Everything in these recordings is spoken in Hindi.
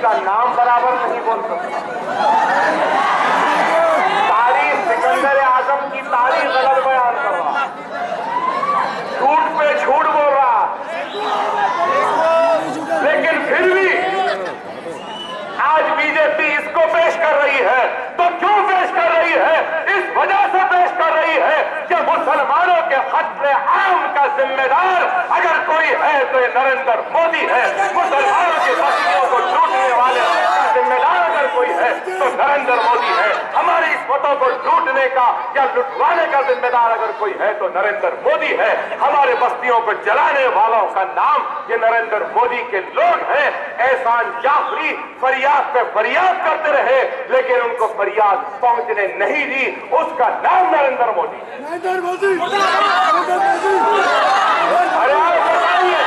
का नाम बराबर नहीं बोल सकता। तारीख सिकंदर आजम की तारीख गलत बयान कर रहा, झूठ पे झूठ बोल रहा, लेकिन फिर भी आज बीजेपी इसको पेश कर रही है। तो क्यों पेश कर रही है? इस वजह से पेश कर रही है कि मुसलमानों के खतरे आम का जिम्मेदार अगर कोई है तो ये नरेंद्र मोदी है। मुसलमानों की बस्तियों को लूटने वाले का जिम्मेदार अगर कोई है तो नरेंद्र मोदी है। हमारी इस्मतों को लूटने का या लुटवाने का जिम्मेदार अगर कोई है तो नरेंद्र मोदी है। हमारे बस्तियों को जलाने वालों का नाम ये नरेंद्र मोदी के लोग हैं। एहसान जाफरी फरियाद पे फरियाद करते रहे लेकिन उनको फरियाद पहुंचने नहीं दी, उसका नाम नरेंद्र मोदी। अरे आप बताइए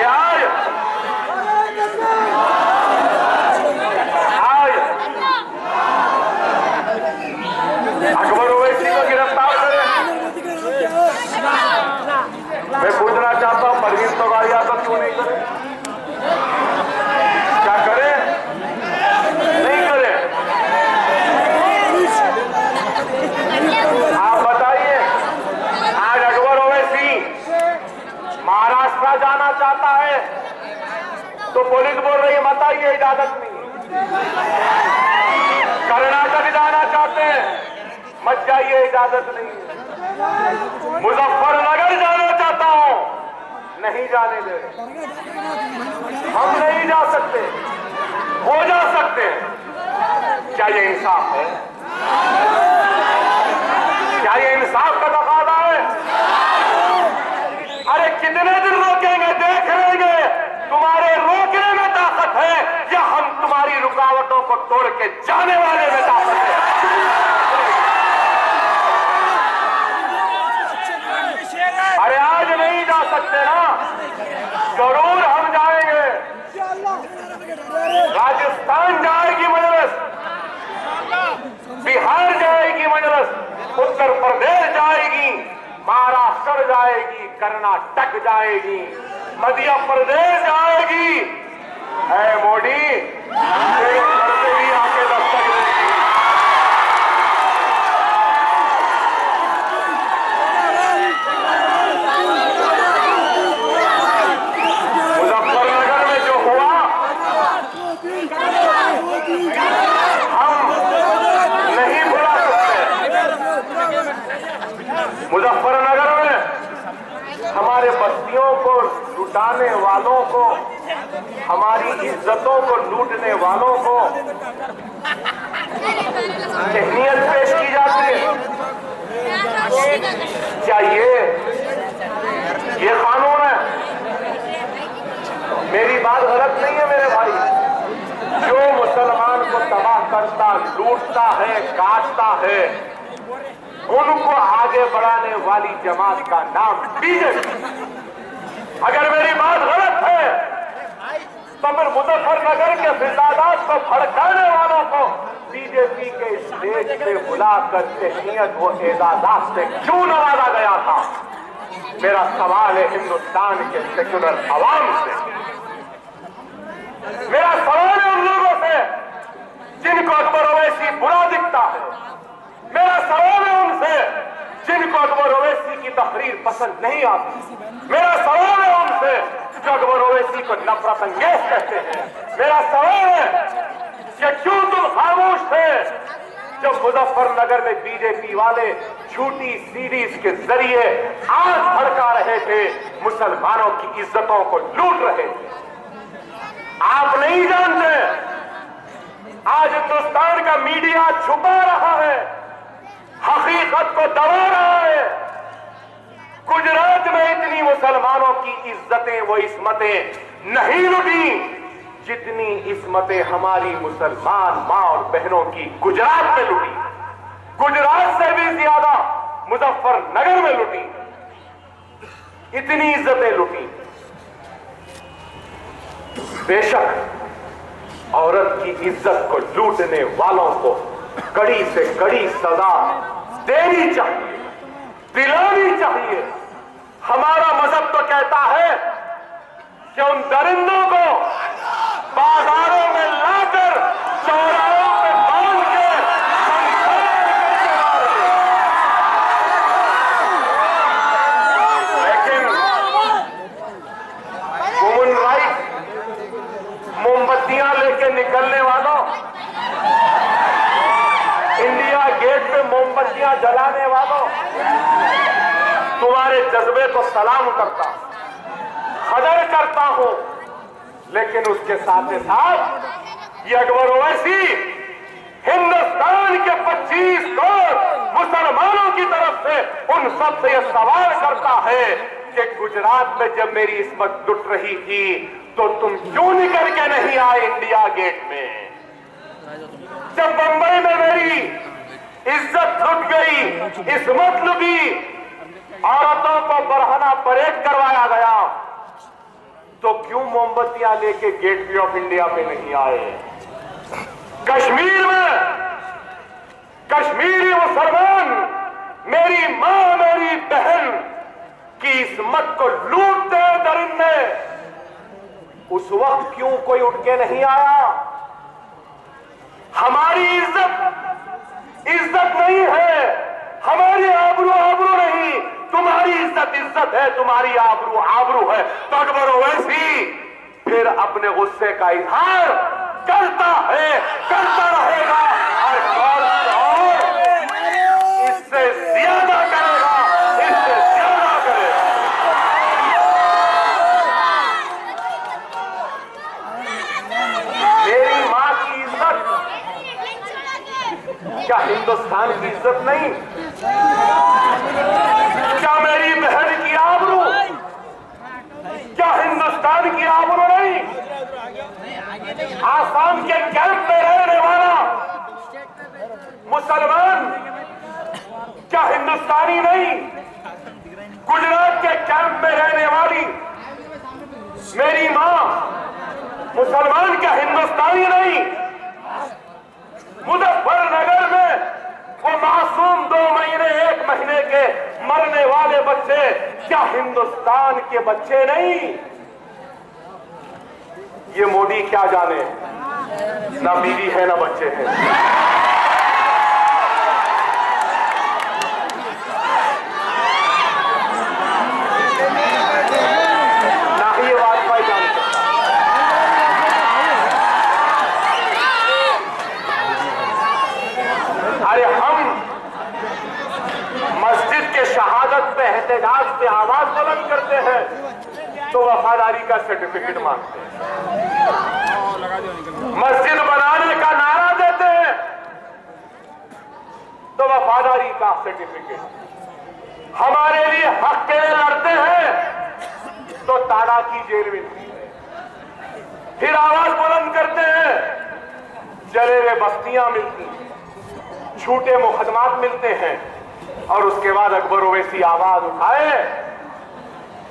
आज अकबर ओवैसी को गिरफ्तार करें। मैं पूछना चाहता हूं परवीन तोगाड़िया को क्यों नहीं करे? क्या करे? नहीं करे। आप बताइए, आज अकबर ओवैसी महाराष्ट्र जाना चाहता है तो पुलिस बोल रही है मत आइए, इजाजत नहीं। कर्नाटक जाना चाहते हैं, मत जाइए, इजाजत नहीं। मुजफ्फरनगर जाना चाहता हूं, नहीं जाने दे। हम नहीं जा सकते, हो जा सकते हैं। क्या ये इंसाफ है? क्या ये इंसाफ का तकाजा है? अरे कितने दिन रोकेंगे? देख लेंगे तुम्हारे रोकने में ताकत है या हम तुम्हारी रुकावटों को तोड़ के जाने वाले में ताकत है। अरे आज नहीं जा सकते ना, जरूर हम जाएंगे। राजस्थान जाएगी मजलिस, बिहार जाएगी मजलिस, उत्तर प्रदेश जाएगी, महाराष्ट्र जाएगी, कर्नाटक जाएगी, मध्य प्रदेश जाएगी। है मोदी घर से भी आके दस्तक देगी। मुजफ्फरनगर में जो हुआ हम नहीं भुला सकते। मुजफ्फरनगर में हमारे बस्तियों को लुटाने वालों को, हमारी इज्जतों को लूटने वालों को तहनीयत पेश की जाती है। क्या ये कानून है? मेरी बात गलत नहीं है मेरे भाई। जो मुसलमान को तबाह करता, लूटता है, काटता है, उनको आगे बढ़ाने वाली जमात का नाम बीजेपी। अगर मेरी बात गलत है तो फिर मुजफ्फरनगर के फिसादात को भड़काने वालों को बीजेपी के स्टेज पे बुलाकर तहनीयत व एजाज़ात से क्यों नवाजा गया था? मेरा सवाल है हिंदुस्तान के सेक्युलर अवाम से, मेरा सवाल है उन लोगों से जिनको अकबर ओवैसी बुरा दिखता है, मेरा सवाल है उनसे जिनको अकबर ओवैसी की तहरीर पसंद नहीं आती, मेरा सवाल है उनसे जो अकबर ओवैसी को नफरत अंगेज कहते हैं। मेरा सवाल है कि क्यों तुम खामोश थे जब मुजफ्फरनगर में बीजेपी वाले झूठी सीरीज के जरिए आग भड़का रहे थे, मुसलमानों की इज्जतों को लूट रहे थे। आप नहीं जानते, आज हिंदुस्तान का मीडिया छुपा रहा है, हकीकत को दबा रहा है। गुजरात में इतनी मुसलमानों की इज्जतें व इस्मतें नहीं लुटी जितनी इस्मतें हमारी मुसलमान मां और बहनों की गुजरात में लुटी। गुजरात से भी ज्यादा मुजफ्फरनगर में लुटी, इतनी इज्जतें लुटी। बेशक औरत की इज्जत को लूटने वालों को कड़ी से कड़ी सजा देनी चाहिए, दिलानी चाहिए। हमारा मजहब तो कहता है कि उन दरिंदों को मोमबत्तियां जलाने वालों, तुम्हारे जज्बे को सलाम करता, कदर करता हूं, लेकिन उसके साथ ही साथ ये अकबर ओवैसी हिंदुस्तान के 25 करोड़ मुसलमानों की तरफ से उन सब से यह सवाल करता है कि गुजरात में जब मेरी इस्मत टूट रही थी तो तुम क्यों निकल के नहीं आए इंडिया गेट में? जब बंबई में मेरी इज्जत लुट गई, इस्मत लुटी, औरतों को बरहना परेड करवाया गया, तो क्यों मोमबत्तियां लेके गेट वे ऑफ इंडिया पे नहीं आए? कश्मीर में कश्मीरी मुसलमान मेरी मां, मेरी बहन की इस्मत को लूटते दरिंदे, उस वक्त क्यों कोई उठ के नहीं आया? हमारी इज्जत नहीं है, हमारी आबरू आबरू नहीं, तुम्हारी इज्जत है, तुम्हारी आबरू आबरू है। तो अकबर ओवैसी फिर अपने गुस्से का इजहार करता है, करता रहेगा और इससे ज्यादा करेगा, इससे ज्यादा करेगा। मेरी मां की इज्जत क्या हिंदुस्तान की इज्जत नहीं? क्या मेरी बहन की आबरू क्या हिंदुस्तान की आबरू नहीं? आसाम के कैंप में रहने वाला मुसलमान क्या हिंदुस्तानी नहीं? गुजरात के कैंप में रहने वाली मेरी मां मुसलमान क्या हिंदुस्तानी नहीं? मुजफ्फरनगर में वो मासूम 2 महीने 1 महीने के मरने वाले बच्चे क्या हिंदुस्तान के बच्चे नहीं? ये मोदी क्या जाने, ना बीवी है ना बच्चे हैं। ना ही ये वाजपेयी जान सकता। अरे हम मस्जिद के शहादत पे एहतजाज पे आवाज बुलंद करते हैं तो वफादारी का सर्टिफिकेट मांगते हैं। मस्जिद बनाने का नारा देते हैं तो वफादारी का सर्टिफिकेट। हमारे लिए हक के लिए लड़ते हैं तो ताड़ा की जेल मिलती है। फिर आवाज बुलंद करते हैं, जले हुए बस्तियां मिलती हैं, झूठे मुकदमात मिलते हैं, और उसके बाद अकबर ओवैसी आवाज उठाए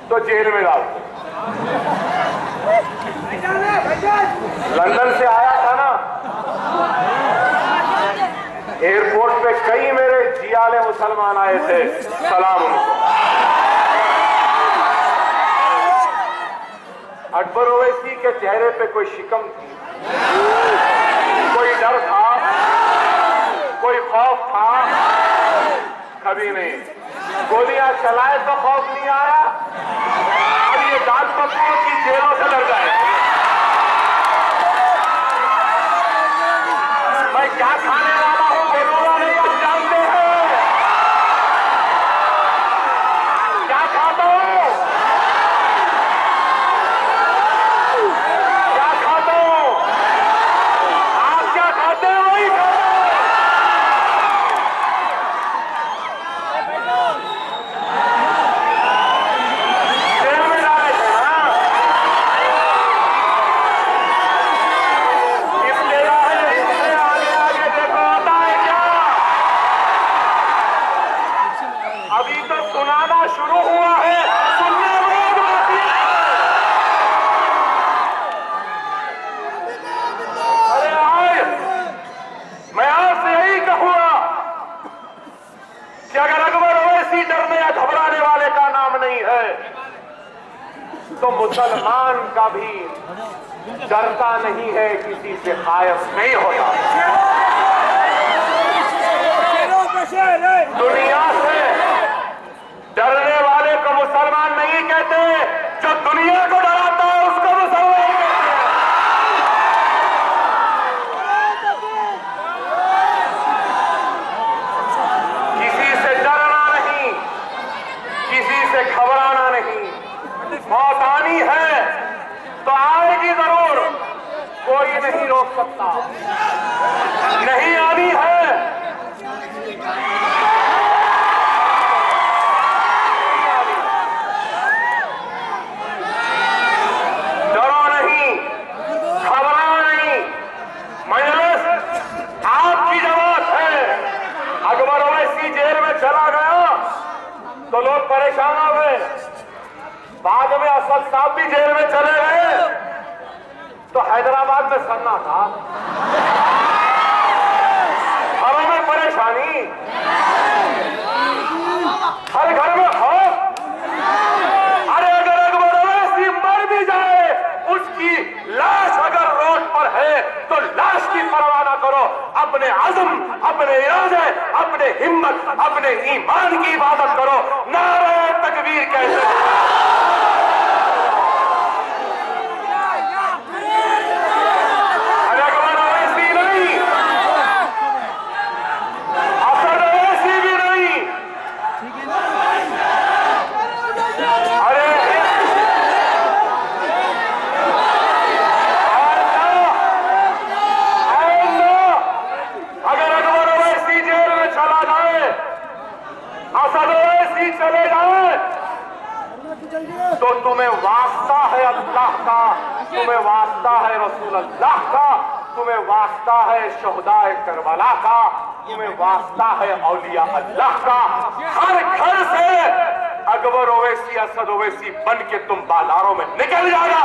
तो जेल में डालते। लंदन से आया था ना, एयरपोर्ट पे कई मेरे जियाले मुसलमान आए थे, सलाम उनको। अकबर ओवैसी के चेहरे पे कोई शिकम थी, कोई डर था, कोई खौफ था? कभी नहीं। गोलियां चलाए तो खौफ नहीं आया, अब ये दाल पत्रों की जेलों से डर जाए। मैं क्या खाने वाला हूं बोलूंगा नहीं, आप जानते हैं क्या खाता हूं, क्या खाता हूं। आप क्या खाते हैं वही खाता हूं। अभी तो सुनाना शुरू हुआ है, सुनना बहुत बाकी है। अरे आज मैं आपसे यही कहूंगा कि अगर अकबर ओवैसी डरने या घबराने वाले का नाम नहीं है तो मुसलमान का भी डरता नहीं है, किसी से खायफ नहीं होता। दुनिया से डरने वाले को मुसलमान नहीं कहते, जो दुनिया को डराता है उसको मुसलमान कहते हैं। आएगी जरूर, कोई नहीं रोक सकता, नहीं आनी है। डरो नहीं, घबराओ नहीं, मजलिस आपकी जमात है। अकबर ओवैसी जेल में चला गया तो लोग परेशान हो गए, बाद में असद साहब भी जेल में चले गए तो हैदराबाद में सन्ना था, घरों में परेशानी, हर घर में खौफ। अरे अगर अकबर ओवैसी मर भी जाए, उसकी लाश अगर रोड पर है तो लाश की परवाह ना करो, अपने अज़म, अपने इरादे, अपने हिम्मत, अपने ईमान की इबादत करो। नारे तकबीर कहते चले जाए तो तुम्हें वास्ता है अल्लाह का, तुम्हें वास्ता है रसूल अल्लाह का, तुम्हें वास्ता है शोहदाए करबला का, तुम्हें वास्ता है औलिया अल्लाह का। हर घर से अकबर ओवैसी, असद ओवैसी बन के तुम बाजारों में निकल जाना।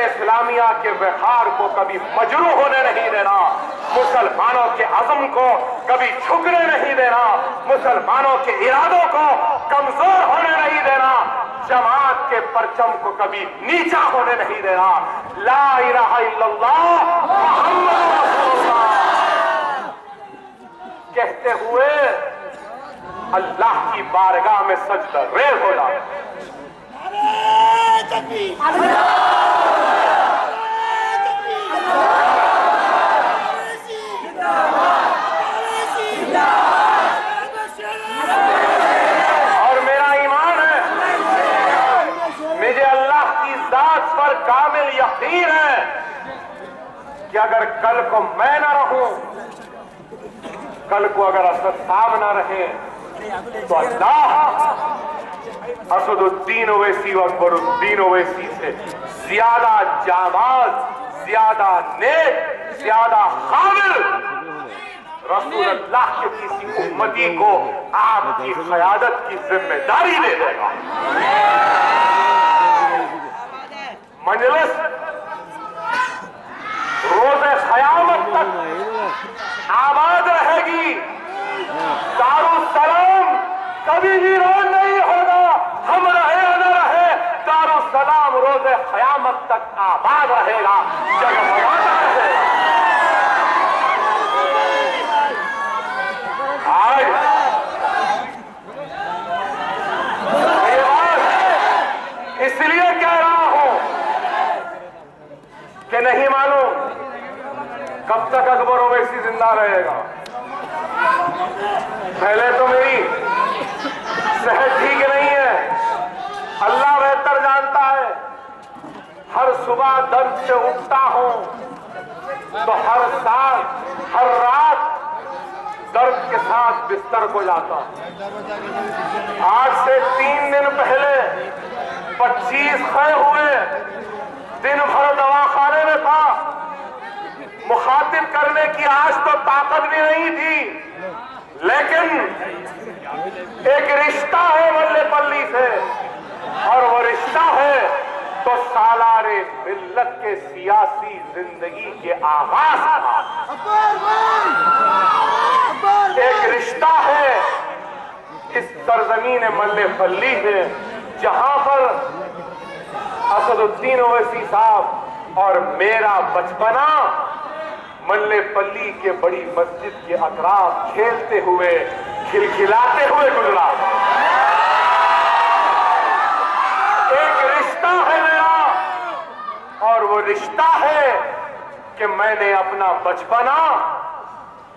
इस्लामिया के वक़ार को कभी मजरू होने नहीं देना, मुसलमानों के अज़म को कभी झुकने नहीं देना, मुसलमानों के इरादों को कमजोर होने नहीं देना, जमात के परचम को कभी नीचा होने नहीं देना। ला इलाहा इल्लल्लाह मुहम्मद रसूलुल्लाह कहते हुए अल्लाह की बारगाह में सजदा रेज़ हो जाए। और मेरा ईमान है, मुझे अल्लाह की जात पर कामिल यकीन है कि अगर कल को मैं ना रहूं, कल को अगर असद साहब ना रहे तो अल्लाह असदुद्दीन ओवैसी और अकबरुद्दीन ओवैसी से ज्यादा जाबाज, ज्यादा नेक, ज्यादा काबिल रसूल अल्लाह के किसी उम्मती को आपकी क़यादत की जिम्मेदारी दे देगा। मजलिस रोज़े क़यामत तक आबाद रहेगी। दारुस्सलाम कभी भी रोन नहीं होगा, हम रहे या न रहे, दारुस्सलाम रोज़े क़यामत तक आबाद रहेगा, जगमगाता रहेगा। आज ये बात इसलिए कह रहा हूं कि नहीं मालूम कब तक अकबर ओवैसी जिंदा रहेगा। पहले तो मेरी सेहत ठीक नहीं है, अल्लाह बेहतर जानता है। हर सुबह दर्द से उठता हूं तो हर साल, हर रात दर्द के साथ बिस्तर को जाता हूं। आज से 3 दिन पहले 25 खय हुए, दिन भर दवाखाने में था, मुखातिब करने की आज तो ताकत भी नहीं थी, लेकिन एक रिश्ता है मल्लेपल्ली से, और वो रिश्ता है तो सालारे मिल्लत के सियासी जिंदगी के आगाज का एक रिश्ता है इस सरजमीन मल्लेपल्ली से, जहां पर असदुद्दीन ओवैसी साहब और मेरा बचपना मल्लेपल्ली के बड़ी मस्जिद के अतराफ खेलते हुए खिलखिलाते हुए गुजरा। एक रिश्ता है मेरा, और वो रिश्ता है कि मैंने अपना बचपना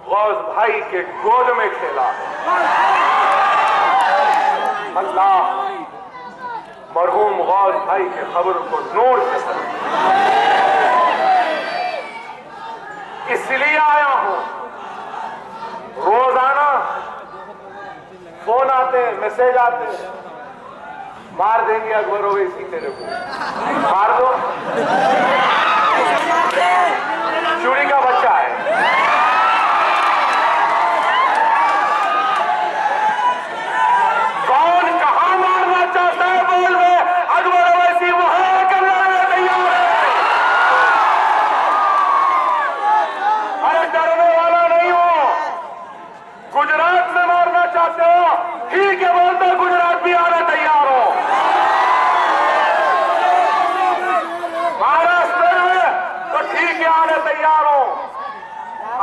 गौस भाई के गोद में खेला। अल्लाह मरहूम गौस भाई के खबर को नूर से भरे। इसलिए आया हूं, रोजाना फोन आते, मैसेज आते, मार देंगे अकबर ओवैसी तेरे को, मार दो, चूड़ी का बच्चा है। कौन कहां मारना चाहता है बोल रहे, अकबर ओवैसी वहां कर लड़ने तैयार है। अरे डरने वाला नहीं हो, गुजरात में मारना चाहते हो, ठीक है, बोलते गुजरात भी आना तैयार हो। महाराष्ट्र में तो ठीक है, आने तैयार हो।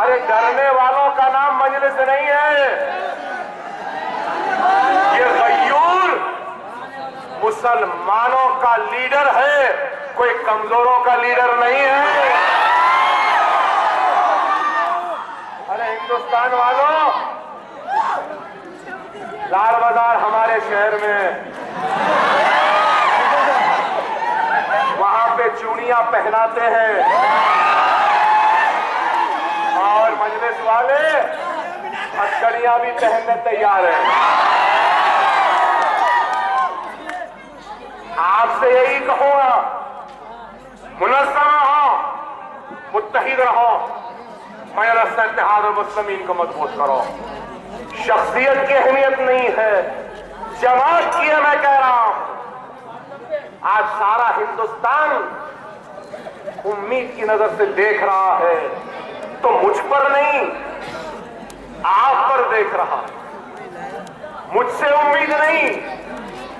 अरे डरने वालों का नाम मजलिस नहीं है, ये गयूर मुसलमानों का लीडर है, कोई कमजोरों का लीडर नहीं है। अरे हिंदुस्तान वालों, लाल बाजार हमारे शहर में, वहां पे चूड़ियां पहनाते हैं और मजलिस वाले हथकड़ियां भी पहनने तैयार हैं। आपसे यही कहूंगा, मुनज़्ज़म रहो, मुत्तहिद रहो, मजलिस इत्तेहाद मुस्लिमीन को मजबूत करो। शख्सियत की अहमियत नहीं है, जमात की है। मैं कह रहा हूं, आज सारा हिंदुस्तान उम्मीद की नजर से देख रहा है, तो मुझ पर नहीं, आप पर देख रहा। मुझसे उम्मीद नहीं,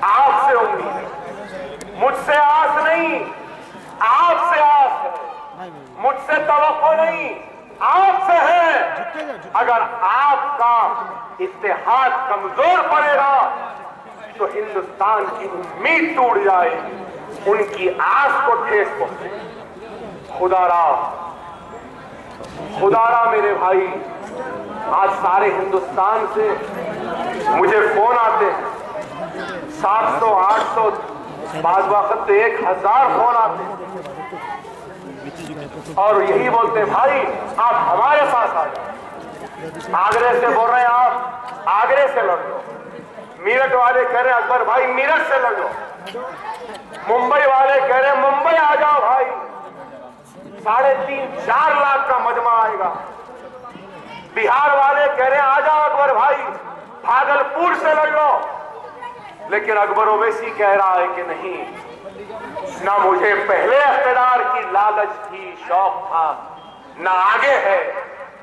आपसे उम्मीद है। मुझसे आस नहीं, आपसे आस है। मुझसे तवक्को नहीं, आपसे है। अगर आपका इत्तेहाद कमजोर पड़ेगा तो हिंदुस्तान की उम्मीद टूट जाए, उनकी आस को ठेस पहुंचे। खुदारा मेरे भाई, आज सारे हिंदुस्तान से मुझे फोन आते हैं, 700, 800, बाद वक्त 1000 फोन आते हैं, और यही बोलते हैं भाई आप हमारे पास आ जाओ। आगरे से बोल रहे हैं आप आगरे से लड़ लो, मीरठ वाले कह रहे हैं अकबर भाई मीरठ से लड़ लो, मुंबई वाले कह रहे हैं मुंबई आ जाओ भाई, 3.5-4 लाख का मजमा आएगा। बिहार वाले कह रहे हैं आ जाओ अकबर भाई, भागलपुर से लड़ लो। लेकिन अकबर ओवैसी कह रहा है कि नहीं, ना मुझे पहले इख्तिदार की लालच थी, शौक था, ना आगे है।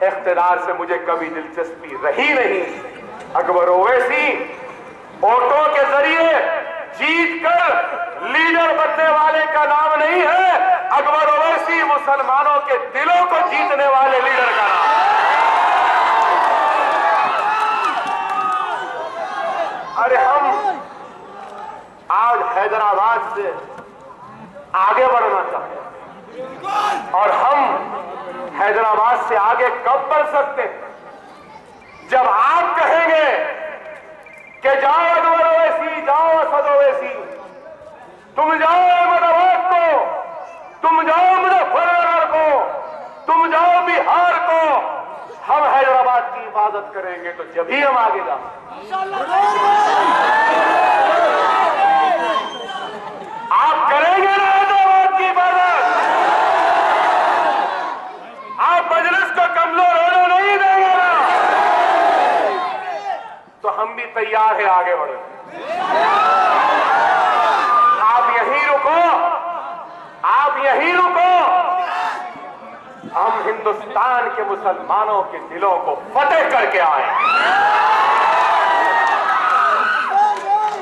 इख्तिदार से मुझे कभी दिलचस्पी रही नहीं। अकबर ओवैसी वोटों के जरिए जीत कर लीडर बनने वाले का नाम नहीं है, अकबर ओवैसी मुसलमानों के दिलों को जीतने वाले लीडर का नाम है। अरे हम आज हैदराबाद से आगे बढ़ना चाहते हैं, और हम हैदराबाद से आगे कब बढ़ सकते हैं? जब आप कहेंगे कि जाओ अकबर ओवैसी, जाओ असद ओवैसी, तुम जाओ अहमदाबाद को, तुम जाओ मुजफ्फरनगर को, तुम जाओ बिहार को, हम हैदराबाद की हिफाजत करेंगे, तो जब ही हम आगे जा। आप करेंगे ना हैदराबाद की हिफाजत? आप मजलिस को कमजोर होने नहीं देंगे ना? तो हम भी तैयार है आगे बढ़े। आप यहीं रुको, आप यहीं रुको, हम हिंदुस्तान के मुसलमानों के दिलों को फतेह करके आए।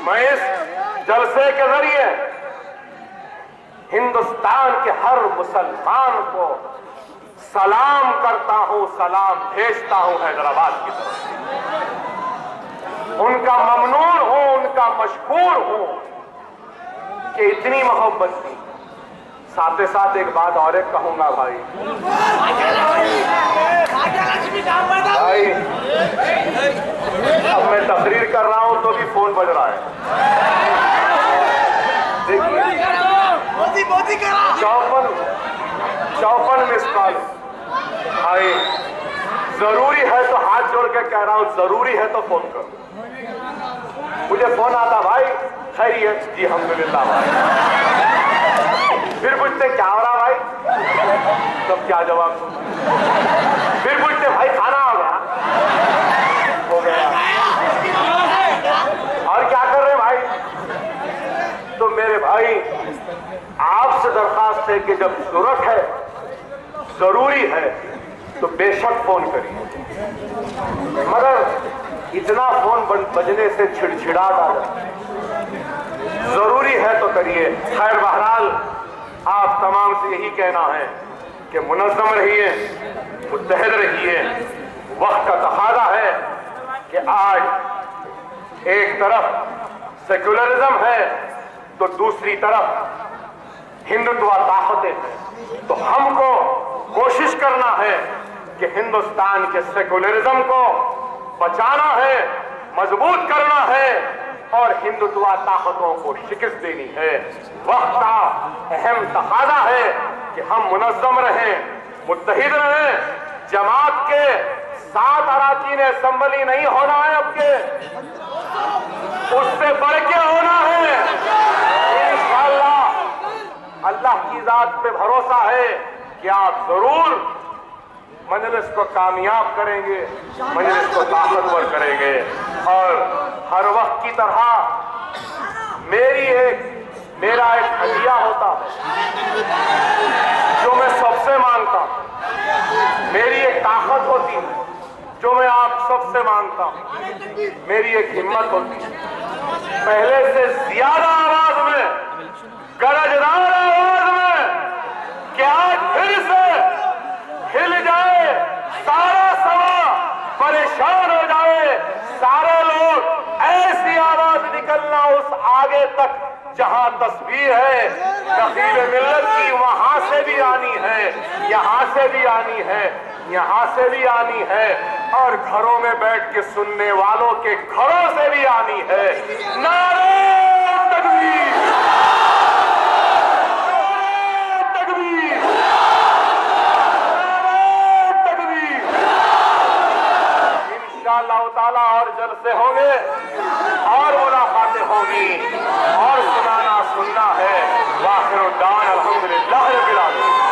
मैं इस जलसे के जरिए हिंदुस्तान के हर मुसलमान को सलाम करता हूं, सलाम भेजता हूं हैदराबाद की तरफ। उनका ममनून हूं, उनका मशकूर हूं कि इतनी मोहब्बत की। साथ ही साथ एक बात और एक कहूंगा भाई, अब मैं तकरीर कर रहा हूं तो भी फोन बज रहा है। देखिए 54 मिस कॉल। भाई जरूरी है तो हाथ जोड़ के कह रहा हूं, जरूरी है तो फोन करो। मुझे फोन आता, भाई खैरियत? जी अल्हम्दुलिल्लाह भाई। फिर पूछते क्या हो रहा भाई? तब क्या जवाब? फिर पूछते भाई खाना हो गया? हो गया। और क्या कर रहे भाई? तो मेरे भाई आपसे दरखास्त है कि जब जरूरत है, जरूरी है, तो बेशक फोन करिए, मगर इतना फोन बजने से छिड़छिड़ाहट आ जाता है। जरूरी है तो करिए। खैर बहरहाल आप तमाम से यही कहना है कि मुनज़्ज़म रहिए, मुत्तहिद रहिए। वक्त का तकाज़ा है कि आज एक तरफ सेक्युलरिज्म है तो दूसरी तरफ हिंदुत्व ताकतें हैं। तो हमको कोशिश करना है कि हिंदुस्तान के सेक्युलरिज्म को बचाना है, मजबूत करना है और हिंदुत्व ताकतों को शिकस्त देनी है। वक्त का अहम तकाज़ा है कि हम मुनज़्ज़म रहें, मुत्तहिद रहें। जमात के 7 अराकीन असम्बली नहीं होना है, अब के उससे बढ़ के होना है इंशाअल्लाह। अल्लाह की जात पे भरोसा है कि आप जरूर मजलिस को कामयाब करेंगे, मजलिस को ताकतवर करेंगे। और हर वक्त की तरह मेरा एक हदिया होता है जो मैं सबसे मांगता हूं। मेरी एक ताकत होती है जो मैं आप सबसे मांगता हूं। मेरी एक हिम्मत होती है पहले से ज्यादा आवाज में, गरजदार आवाज में, कि आज फिर से हिल जाए सारा समा, परेशान हो जाए सारे लोग। ऐसी आवाज निकलना उस आगे तक जहां तस्वीर है नकीब मिल्लत की, वहां से भी आनी है, यहां से भी आनी है, यहां से भी आनी है, और घरों में बैठ के सुनने वालों के घरों से भी आनी है। नारे तकबीर, तकबीर, तकबीर। इंशाअल्लाह ताला और जलसे होंगे और मुलाकातें होंगी और सुनाना सुनना है। वाखिर दान अल्हम्दुलिल्लाह रब्बिल आलमीन।